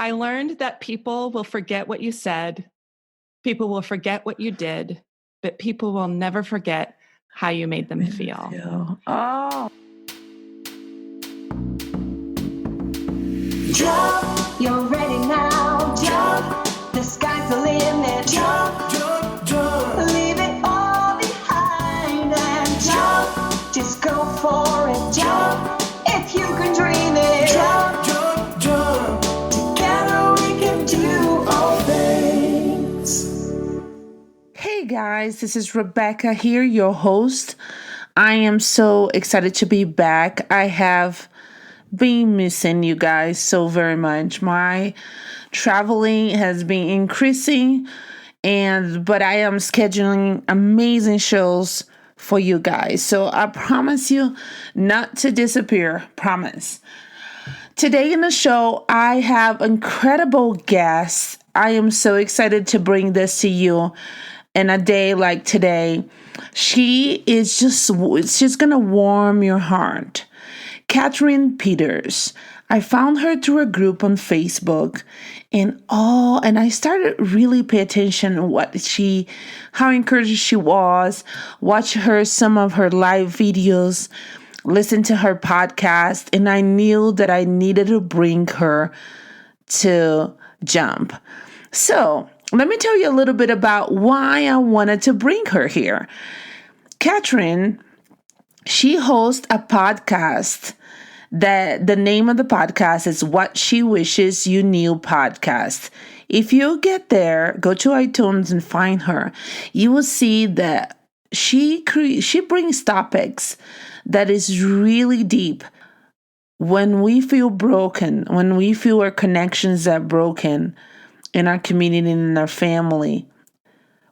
I learned that people will forget what you said, people will forget what you did, but people will never forget how you made them feel. Oh. Jump, you're ready now. Jump, the sky's the limit. Jump, jump, jump. Leave it all behind and jump. Just go for it. Jump, if you can dream it. Jump, jump, jump. Together we can do all things. Hey guys, this is Rebecca here, your host. I am so excited to be back. I have been missing you guys so very much. My traveling has been increasing, but I am scheduling amazing shows for you guys. So I promise you not to disappear. Promise. Today in the show, I have incredible guests. I am so excited to bring this to you in a day like today. She's gonna warm your heart. Kathleen Peters. I found her through a group on Facebook and I started really pay attention to how encouraged she was, watch some of her live videos, listen to her podcast, and I knew that I needed to bring her to Jump. So let me tell you a little bit about why I wanted to bring her here. Kathleen, she hosts a podcast that the name of the podcast is What She Wishes You Knew Podcast. If you get there, go to iTunes and find her. You will see that she brings topics that is really deep. When we feel broken, when we feel our connections are broken in our community and in our family,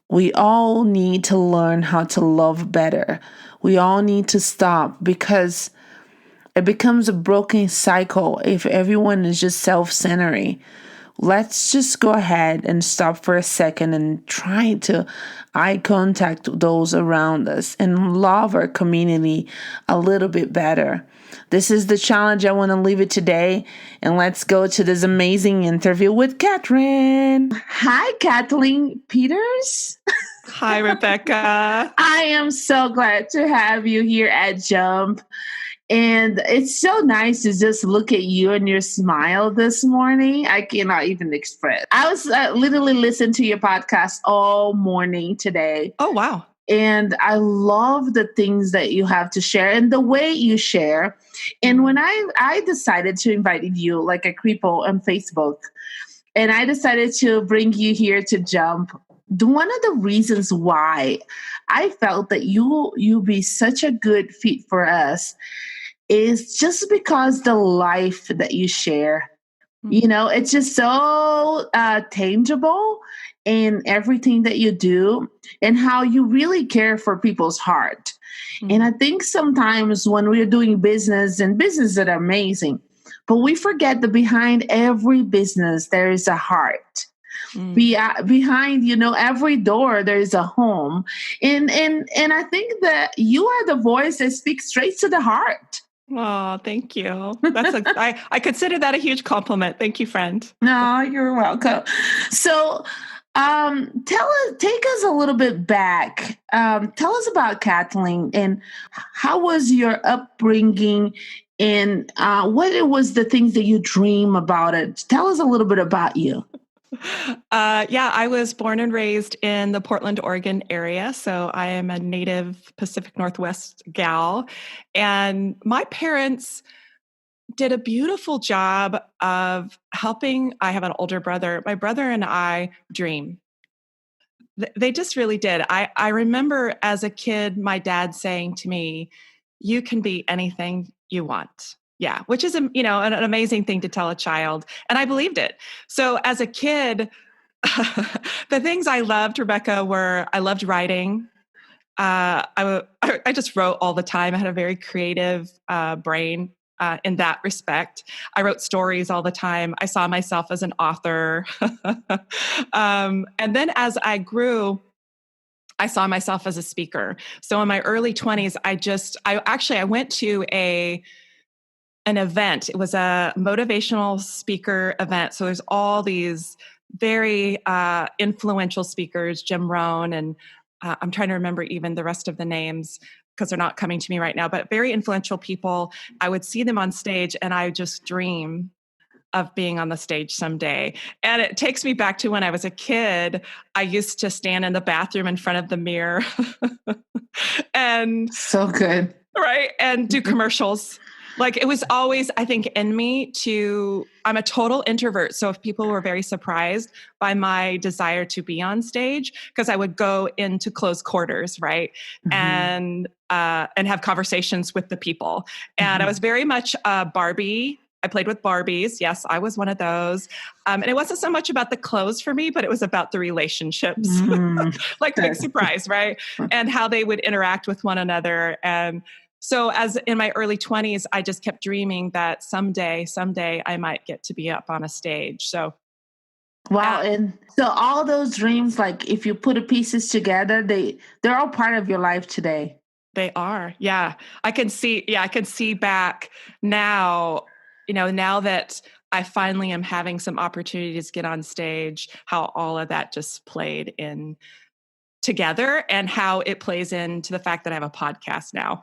we all need to learn how to love better. We all need to stop because it becomes a broken cycle if everyone is just self-centered. Let's just go ahead and stop for a second and try to eye contact those around us and love our community a little bit better. This is the challenge. I want to leave it today. And let's go to this amazing interview with Kathleen. Hi, Kathleen Peters. Hi, Rebecca. I am so glad to have you here at Jump. And it's so nice to just look at you and your smile this morning. I cannot even express. I was literally listening to your podcast all morning today. Oh, wow. And I love the things that you have to share and the way you share. And when I decided to invite you like a cripple on Facebook, and I decided to bring you here to Jump, one of the reasons why I felt that you'll be such a good fit for us is just because the life that you share. You know, it's just so tangible in everything that you do and how you really care for people's heart. And I think sometimes when we're doing business and businesses that are amazing, but we forget that behind every business, there is a heart. Behind, every door, there is a home. And I think that you are the voice that speaks straight to the heart. Oh, thank you. I consider that a huge compliment. Thank you, friend. No, you're welcome. So, take us a little bit back. Tell us about Kathleen and how was your upbringing and what was the things that you dream about it. Tell us a little bit about you. I was born and raised in the Portland, Oregon area. So I am a native Pacific Northwest gal. And my parents did a beautiful job of helping. I have an older brother. My brother and I dream. They just really did. I remember as a kid, my dad saying to me, "You can be anything you want." Yeah, which is, an amazing thing to tell a child. And I believed it. So as a kid, the things I loved, Rebecca, were I loved writing. I just wrote all the time. I had a very creative brain in that respect. I wrote stories all the time. I saw myself as an author. And then as I grew, I saw myself as a speaker. So in my early 20s, I went to an event. It was a motivational speaker event. So there's all these very influential speakers, Jim Rohn, and I'm trying to remember even the rest of the names because they're not coming to me right now, but very influential people. I would see them on stage and I just dream of being on the stage someday. And it takes me back to when I was a kid. I used to stand in the bathroom in front of the mirror and So good. right, and do commercials. Like it was always, I think, in me I'm a total introvert. So if people were very surprised by my desire to be on stage, because I would go into closed quarters, right? And have conversations with the people. And I was very much Barbie. I played with Barbies. Yes, I was one of those. And it wasn't so much about the clothes for me, but it was about the relationships. Like big surprise, right? And how they would interact with one another. And so as in my early 20s, I just kept dreaming that someday I might get to be up on a stage. So wow. And so all those dreams, like if you put the pieces together, they're all part of your life today. they are. Yeah. I can see back now, now that I finally am having some opportunities to get on stage, how all of that just played in together and how it plays into the fact that I have a podcast now.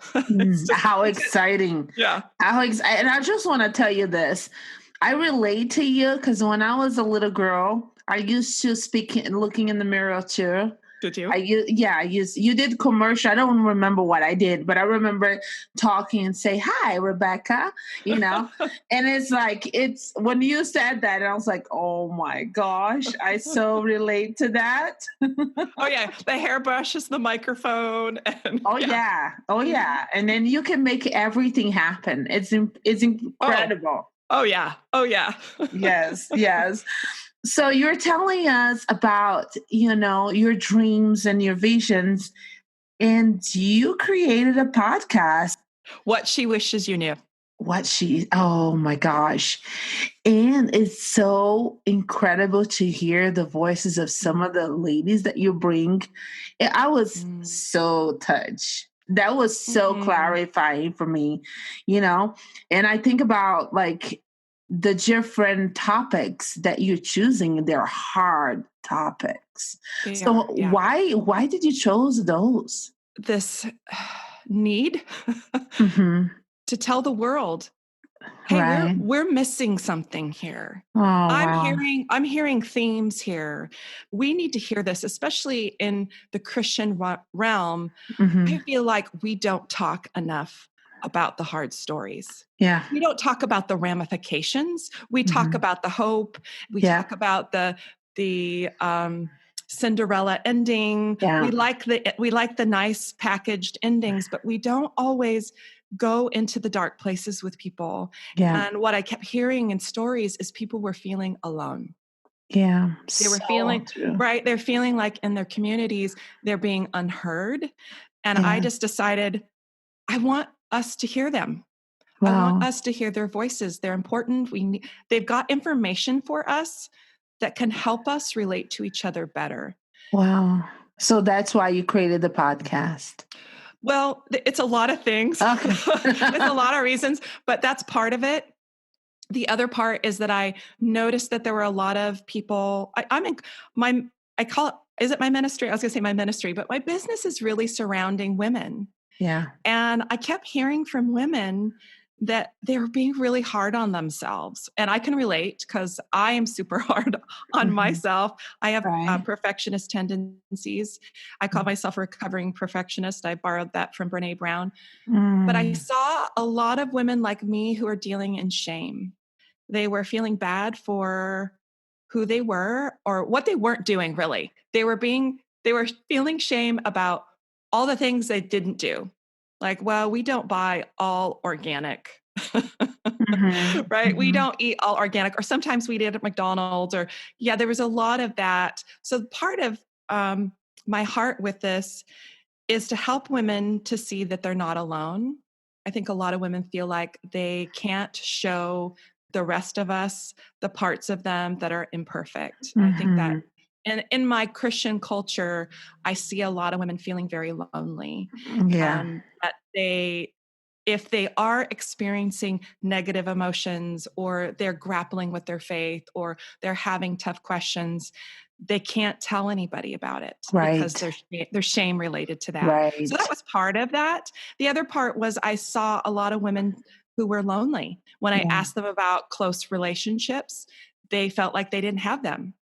How exciting. Yeah. And I just want to tell you this. I relate to you because when I was a little girl, I used to speak looking in the mirror too. Did you? You did commercial. I don't remember what I did, but I remember talking and say, "Hi, Rebecca," and it's when you said that, and I was like, "Oh my gosh, I so relate to that." Oh yeah. The hairbrush is the microphone. And, Oh yeah. And then you can make everything happen. It's incredible. Oh yeah. Yes. So you're telling us about, your dreams and your visions, and you created a podcast. What She Wishes You Knew. Oh my gosh. And it's so incredible to hear the voices of some of the ladies that you bring. I was so touched. That was so clarifying for me, and I think about like the different topics that you're choosing. They're hard topics. Why did you choose those? This need to tell the world, hey, Right. we're missing something here. Oh, I'm hearing themes here. We need to hear this, especially in the Christian realm. I feel like we don't talk enough about the hard stories. Yeah. We don't talk about the ramifications. We talk about the hope. We talk about the Cinderella ending. Yeah. We like the nice packaged endings, but we don't always go into the dark places with people. Yeah. And what I kept hearing in stories is people were feeling alone. Yeah. They were feeling right. They're feeling like in their communities, they're being unheard. And I just decided I want us to hear them. Wow. I want us to hear their voices. They're important. They've got information for us that can help us relate to each other better. Wow. So that's why you created the podcast. Well, it's a lot of things. Okay. It's a lot of reasons, but that's part of it. The other part is that I noticed that there were a lot of people. I call it, is it my ministry? I was going to say my ministry, but my business is really surrounding women. Yeah. And I kept hearing from women that they were being really hard on themselves. And I can relate because I am super hard on myself. I have perfectionist tendencies. I call myself a recovering perfectionist. I borrowed that from Brene Brown. But I saw a lot of women like me who are dealing in shame. They were feeling bad for who they were or what they weren't doing, really. They were feeling shame about all the things they didn't do. Like, well, we don't buy all organic, right? We don't eat all organic, or sometimes we eat at McDonald's, there was a lot of that. So part of my heart with this is to help women to see that they're not alone. I think a lot of women feel like they can't show the rest of us the parts of them that are imperfect. I think that and in my Christian culture, I see a lot of women feeling very lonely. Yeah. That if they are experiencing negative emotions, or they're grappling with their faith, or they're having tough questions, they can't tell anybody about it because there's shame related to that. Right. So that was part of that. The other part was I saw a lot of women who were lonely. When I asked them about close relationships, they felt like they didn't have them.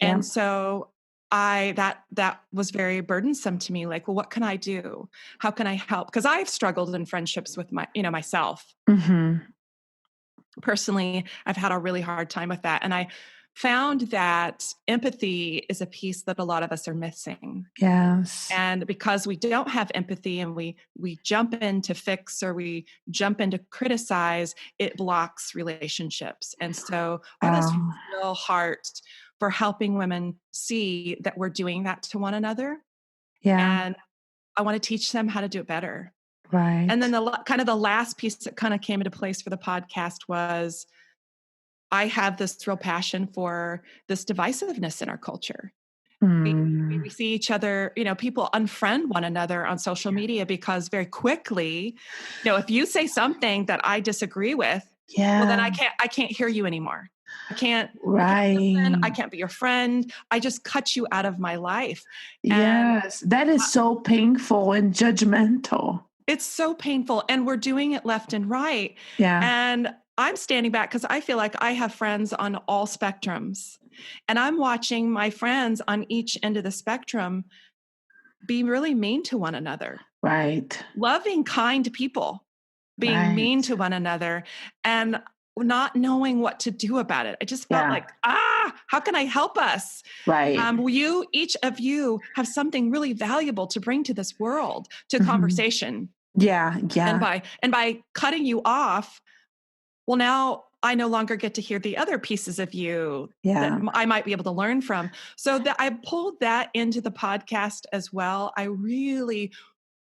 Yeah. And so that was very burdensome to me. Like, well, what can I do? How can I help? Because I've struggled in friendships with myself. Mm-hmm. Personally, I've had a really hard time with that. And I found that empathy is a piece that a lot of us are missing. Yes. And because we don't have empathy, and we jump in to fix, or we jump in to criticize, it blocks relationships. And so I have this real heart for helping women see that we're doing that to one another. Yeah. And I want to teach them how to do it better. Right. And then the last piece that kind of came into place for the podcast was I have this real passion for this divisiveness in our culture. We see each other, people unfriend one another on social media because very quickly, if you say something that I disagree with, well, then I can't hear you anymore. I can't listen. I can't be your friend. I just cut you out of my life. Yes, that is so painful and judgmental. It's so painful. And we're doing it left and right. Yeah. And I'm standing back because I feel like I have friends on all spectrums. And I'm watching my friends on each end of the spectrum be really mean to one another. Right. Loving, kind people being mean to one another and not knowing what to do about it. I just felt like, how can I help us? Right. Each of you have something really valuable to bring to this world, to conversation. Yeah. Yeah. And by cutting you off, well, now I no longer get to hear the other pieces of you that I might be able to learn from. So I pulled that into the podcast as well. I really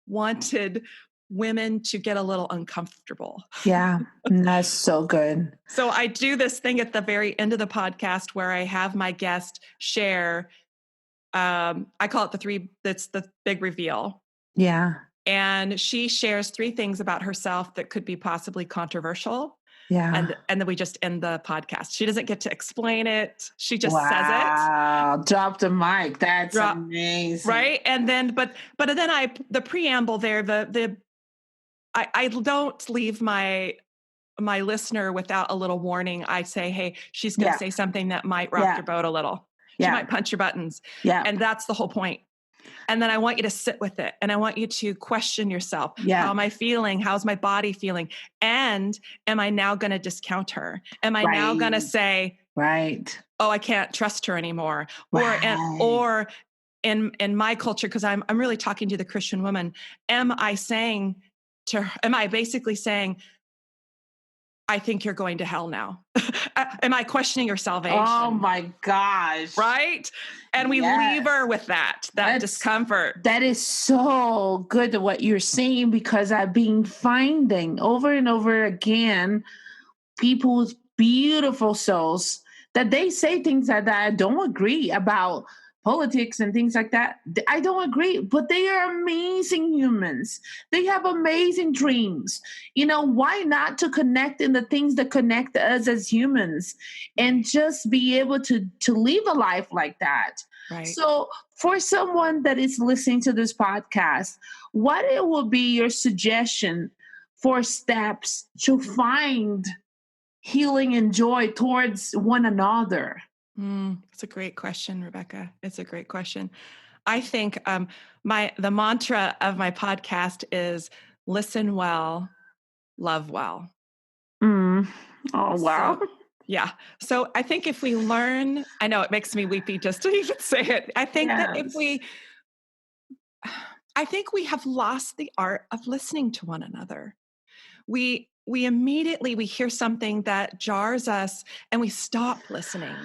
wanted women to get a little uncomfortable. Yeah, that's so good. So I do this thing at the very end of the podcast where I have my guest share. I call it that's the big reveal. Yeah. And she shares 3 things about herself that could be possibly controversial. Yeah. And then we just end the podcast. She doesn't get to explain it. She just says it. Wow. Drop the mic. That's amazing. Right. And then, but then the preamble there, I don't leave my listener without a little warning. I say, hey, she's going to say something that might rock your boat a little. She might punch your buttons. Yeah. And that's the whole point. And then I want you to sit with it. And I want you to question yourself. Yeah. How am I feeling? How's my body feeling? And am I now going to discount her? Am I now going to say, oh, I can't trust her anymore? Or in my culture, because I'm really talking to the Christian woman, am I basically saying, I think you're going to hell now? Am I questioning your salvation? Oh my gosh. Right? And we leave her with that discomfort. That is so good what you're saying, because I've been finding over and over again people's beautiful souls that they say things that I don't agree about politics and things like that. I don't agree, but they are amazing humans. They have amazing dreams. Why not to connect in the things that connect us as humans and just be able to live a life like that? Right. So for someone that is listening to this podcast, what it will be your suggestion for steps to find healing and joy towards one another? It's a great question, Rebecca. It's a great question. I think the mantra of my podcast is listen well, love well. Oh, wow. So, yeah. So I think if we learn, I know it makes me weepy just to even say it. I think that I think we have lost the art of listening to one another. We immediately, we hear something that jars us and we stop listening.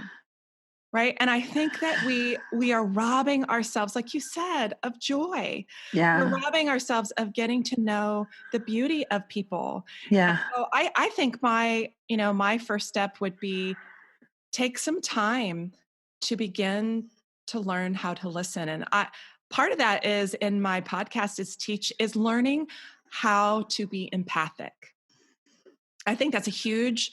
Right. And I think that we are robbing ourselves, like you said, of joy. Yeah. We're robbing ourselves of getting to know the beauty of people. Yeah. And so I think my first step would be take some time to begin to learn how to listen. And part of that is in my podcast is learning how to be empathic. I think that's a huge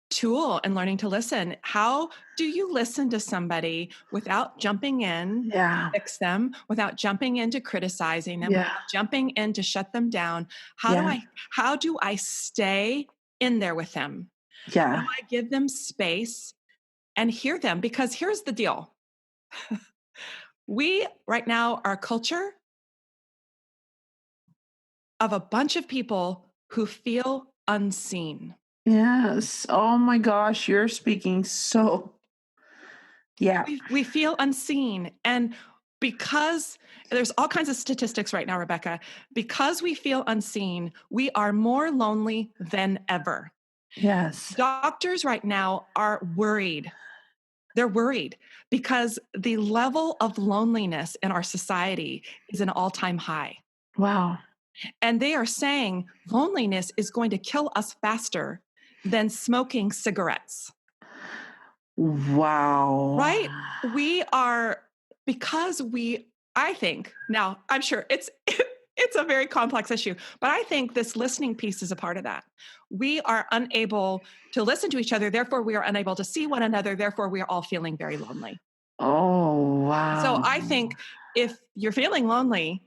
tool in learning to listen. How do you listen to somebody without jumping in Yeah. to fix them, without jumping in to criticizing them, Yeah. without jumping in to shut them down? Yeah. How do I stay in there with them? How Yeah. do I give them space and hear them? Because here's the deal. We right now are a culture of a bunch of people who feel unseen. Yes. Oh my gosh, you're speaking so. Yeah. We feel unseen. And because there's all kinds of statistics right now, Rebecca, because we feel unseen, we are more lonely than ever. Yes. Doctors right now are worried. They're worried because the level of loneliness in our society is an all-time high. Wow. And they are saying loneliness is going to kill us faster than smoking cigarettes. Wow. Right? We are, because I think, now I'm sure it's a very complex issue, but I think this listening piece is a part of that. We are unable to listen to each other, therefore we are unable to see one another, therefore we are all feeling very lonely. Oh, wow. So I think if you're feeling lonely,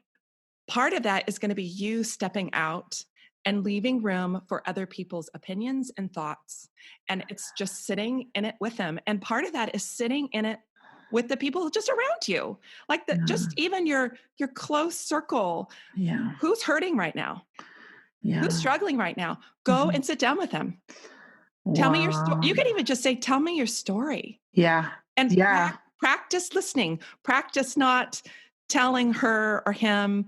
part of that is going to be you stepping out and leaving room for other people's opinions and thoughts. And it's just sitting in it with them. And part of that is sitting in it with the people just around you, like just even your close circle. Yeah. Who's hurting right now? Yeah. Who's struggling right now? Go and sit down with them. Tell me your story. You can even just say, tell me your story. Yeah. And Yeah. practice listening. Practice not telling her or him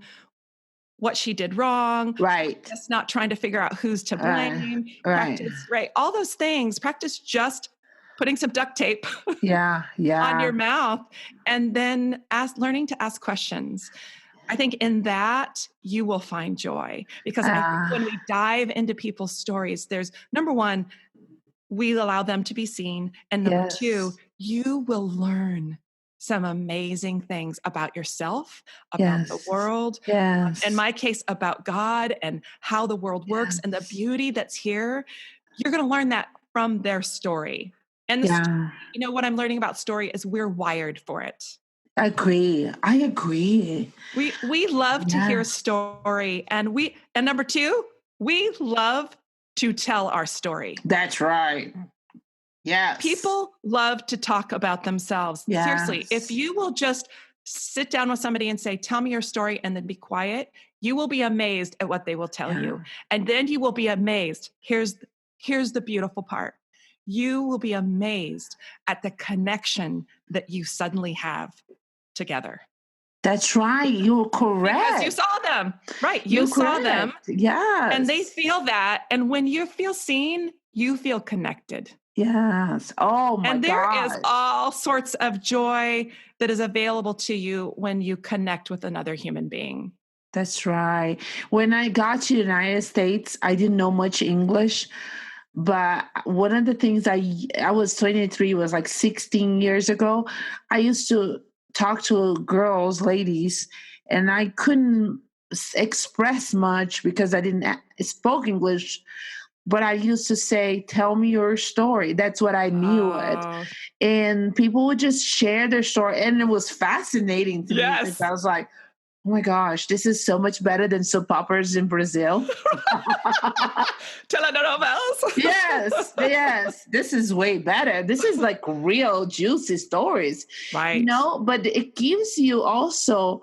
what she did wrong. Right. Just not trying to figure out who's to blame. Right. Practice, right. All those things. Practice just putting some duct tape Yeah. Yeah. on your mouth and then learning to ask questions. I think in that you will find joy, because I think when we dive into people's stories, there's number one, we allow them to be seen. And number two, you will learn some amazing things about yourself, about the world, in my case, about God and how the world works and the beauty that's here. You're going to learn that from their story. And what I'm learning about story is we're wired for it. I agree. We love to hear a story, and number two, we love to tell our story. That's right. Yes. People love to talk about themselves. Yes. Seriously, if you will just sit down with somebody and say, tell me your story, and then be quiet, you will be amazed at what they will tell you. And then you will be amazed. Here's the beautiful part. You will be amazed at the connection that you suddenly have together. That's right. You're correct. Because you saw them. Right. You saw them. Yes. And they feel that. And when you feel seen, you feel connected. Yes. Oh my God. And there is all sorts of joy that is available to you when you connect with another human being. That's right. When I got to the United States, I didn't know much English. But one of the things I was 23, was like 16 years ago. I used to talk to girls, ladies, and I couldn't express much because I didn't spoke English. But I used to say, tell me your story. That's what I knew it. And people would just share their story. And it was fascinating to me. Because I was like, oh my gosh, this is so much better than soap operas in Brazil. Telenovelas. Yes. This is way better. This is like real juicy stories. Right. But it gives you also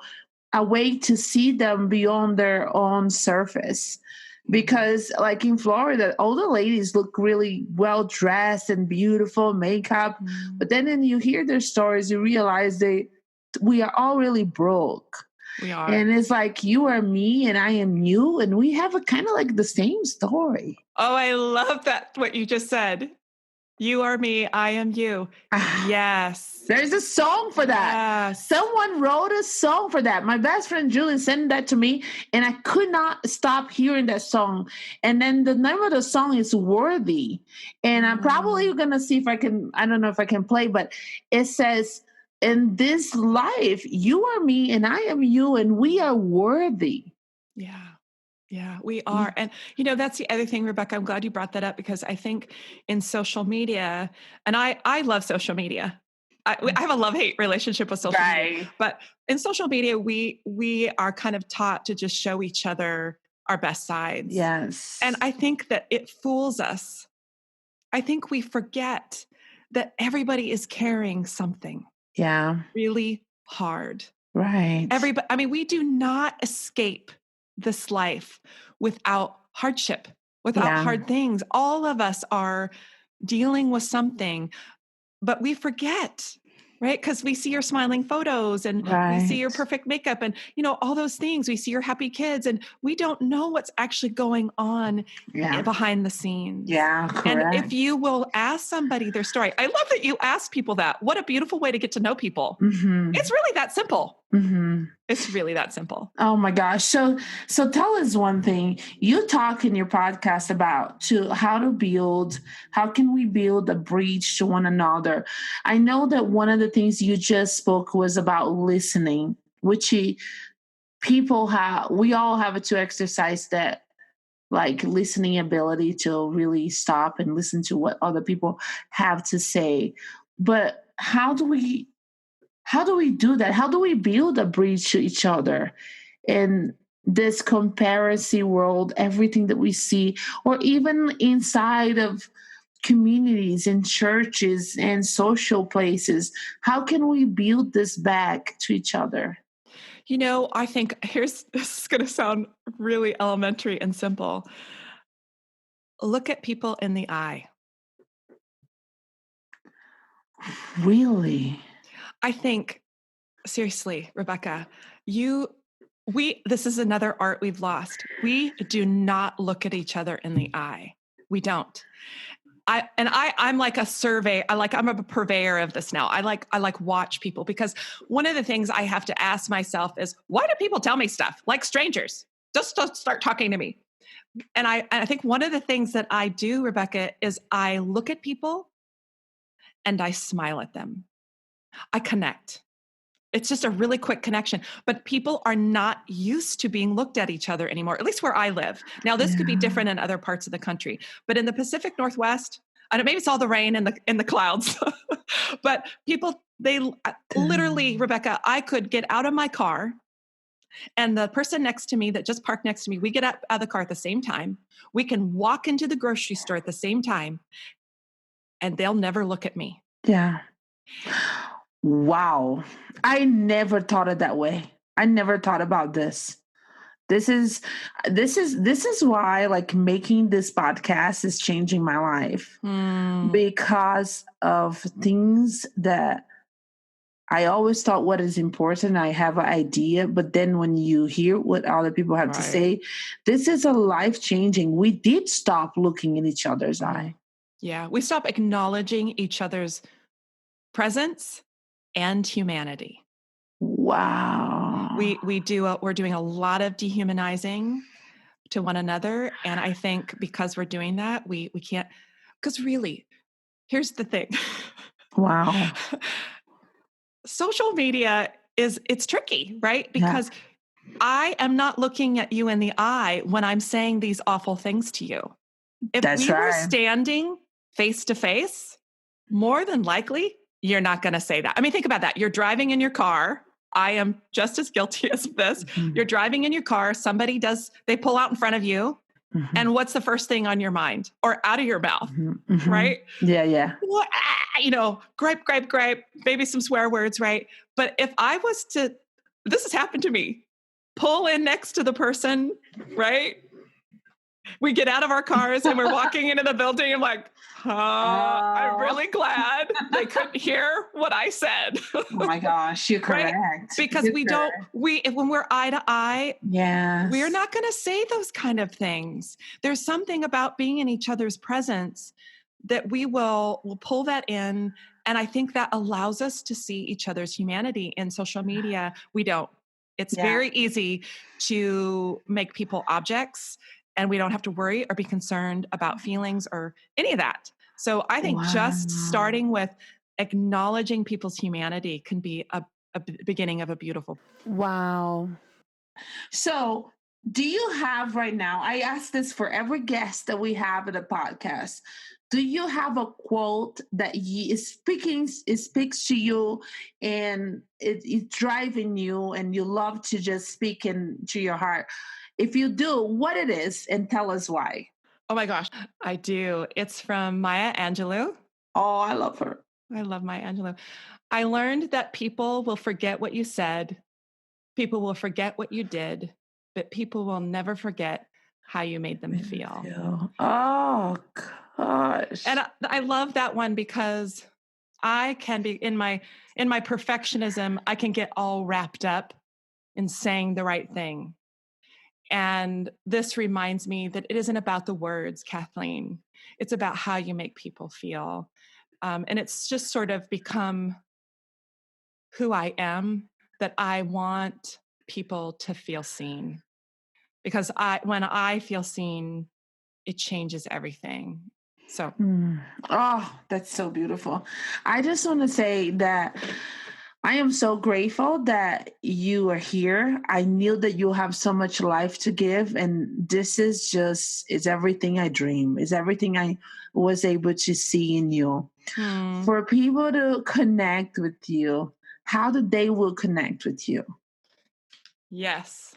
a way to see them beyond their own surface. Because like in Florida, all the ladies look really well dressed and beautiful, makeup. But then when you hear their stories, you realize we are all really broke. We are. And it's like, you are me and I am you. And we have a kind of like the same story. Oh, I love that. What you just said. You are me. I am you. Yes. There's a song for that. Yes. Someone wrote a song for that. My best friend Julie sent that to me, and I could not stop hearing that song. And then the name of the song is Worthy. And I'm probably going to see if I don't know if I can play, but it says, in this life, you are me and I am you, and we are worthy. Yeah. Yeah, we are. And, that's the other thing, Rebecca, I'm glad you brought that up because I think in social media, and I love social media. I have a love-hate relationship with social media, Right. but in social media, we are kind of taught to just show each other our best sides. Yes. And I think that it fools us. I think we forget that everybody is carrying something Yeah. really hard. Right. Everybody, I mean, we do not escape this life without hardship, without hard things. All of us are dealing with something, but we forget, right? Because we see your smiling photos and we see your perfect makeup and, all those things. We see your happy kids and we don't know what's actually going on behind the scenes. Yeah, correct. And if you will ask somebody their story, I love that you ask people that. What a beautiful way to get to know people. Mm-hmm. It's really that simple. Mm-hmm. It's really that simple. Oh my gosh. So tell us one thing. You talk in your podcast about how can we build a bridge to one another? I know that one of the things you just spoke was about listening, which we all have to exercise that like listening ability to really stop and listen to what other people have to say. But how do we do that? How do we build a bridge to each other in this comparison world, everything that we see, or even inside of communities and churches and social places? How can we build this back to each other? I think this is going to sound really elementary and simple. Look at people in the eye. Really? I think, seriously, Rebecca, this is another art we've lost. We do not look at each other in the eye. We don't. I'm like a survey. I'm a purveyor of this now. I like watch people because one of the things I have to ask myself is, why do people tell me stuff like strangers? Just start talking to me. And I think one of the things that I do, Rebecca, is I look at people and I smile at them. I connect. It's just a really quick connection, but people are not used to being looked at each other anymore, at least where I live. Now, this could be different in other parts of the country, but in the Pacific Northwest, I don't, maybe it's all the rain and the clouds, but people, they literally, Rebecca, I could get out of my car and the person next to me that just parked next to me, we get out of the car at the same time. We can walk into the grocery store at the same time and they'll never look at me. Yeah. Wow. I never thought it that way. I never thought about this. This is why like making this podcast is changing my life because of things that I always thought what is important. I have an idea, but then when you hear what other people have to say, this is a life changing. We did stop looking in each other's eye. Yeah. We stop acknowledging each other's presence and humanity. Wow. We're doing a lot of dehumanizing to one another. And I think because we're doing that, we can't, because really, here's the thing. Wow. Social media it's tricky, right? Because I am not looking at you in the eye when I'm saying these awful things to you. If we were standing face to face, more than likely, you're not going to say that. I mean, think about that. You're driving in your car. I am just as guilty as this. Mm-hmm. You're driving in your car. They pull out in front of you. Mm-hmm. And what's the first thing on your mind or out of your mouth? Mm-hmm. Right? Yeah. Gripe, maybe some swear words, right? But if I was to, this has happened to me, pull in next to the person, right? We get out of our cars and we're walking into the building. I'm like, I'm really glad they couldn't hear what I said. Oh my gosh, you're correct. Right? Because when we're eye to eye, we're not going to say those kind of things. There's something about being in each other's presence that we'll pull that in. And I think that allows us to see each other's humanity. In social media, we don't. It's very easy to make people objects. And we don't have to worry or be concerned about feelings or any of that. So I think just starting with acknowledging people's humanity can be a beginning of a beautiful. Wow. So Do you have right now? I ask this for every guest that we have in the podcast. Do you have a quote that it speaks to you and it's driving you and you love to just speak into your heart? If you do, what it is and tell us why. Oh my gosh, I do. It's from Maya Angelou. Oh, I love her. I love Maya Angelou. I learned that people will forget what you said, people will forget what you did, but people will never forget how you made them feel. Oh gosh. And I love that one because I can be in my perfectionism, I can get all wrapped up in saying the right thing. And this reminds me that it isn't about the words, Kathleen. It's about how you make people feel. And it's just sort of become who I am, that I want people to feel seen. Because when I feel seen, it changes everything. So, oh, that's so beautiful. I just want to say that I am so grateful that you are here. I knew that you have so much life to give, and this is everything I dream, is everything I was able to see in you. For people to connect with you, how do they will connect with you? Yes.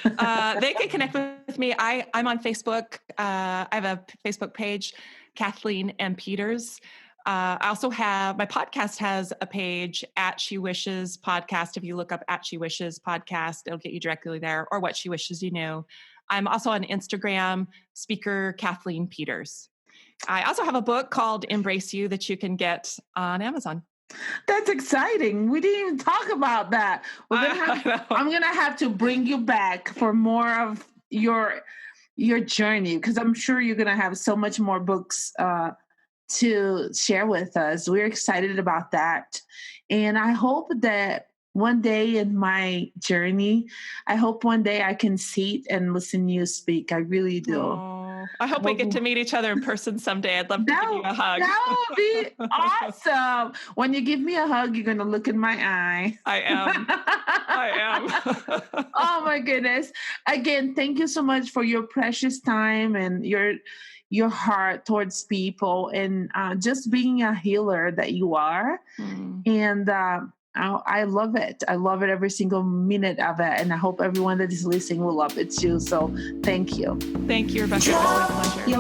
They can connect with me. I'm on Facebook. I have a Facebook page, Kathleen M. Peters. I also have, my podcast has a page, at She Wishes Podcast. If you look up at She Wishes Podcast, it'll get you directly there, or What She Wishes You Knew. I'm also on Instagram, speaker Kathleen Peters. I also have a book called Embrace You that you can get on Amazon. That's exciting. We didn't even talk about that. I'm going to have to bring you back for more of your journey, because I'm sure you're going to have so much more books to share with us. We're excited about that. And I hope that one day in my journey, I hope one day I can sit and listen to you speak. I really do. Oh, I hope we get to meet each other in person someday. I'd love to give you a hug. That would be awesome. When you give me a hug, you're going to look in my eye. I am. Oh my goodness. Again, thank you so much for your precious time and your heart towards people, and just being a healer that you are. And I love it. I love it, every single minute of it. And I hope everyone that is listening will love it too. So thank you. Thank you, Rebecca. It was my pleasure.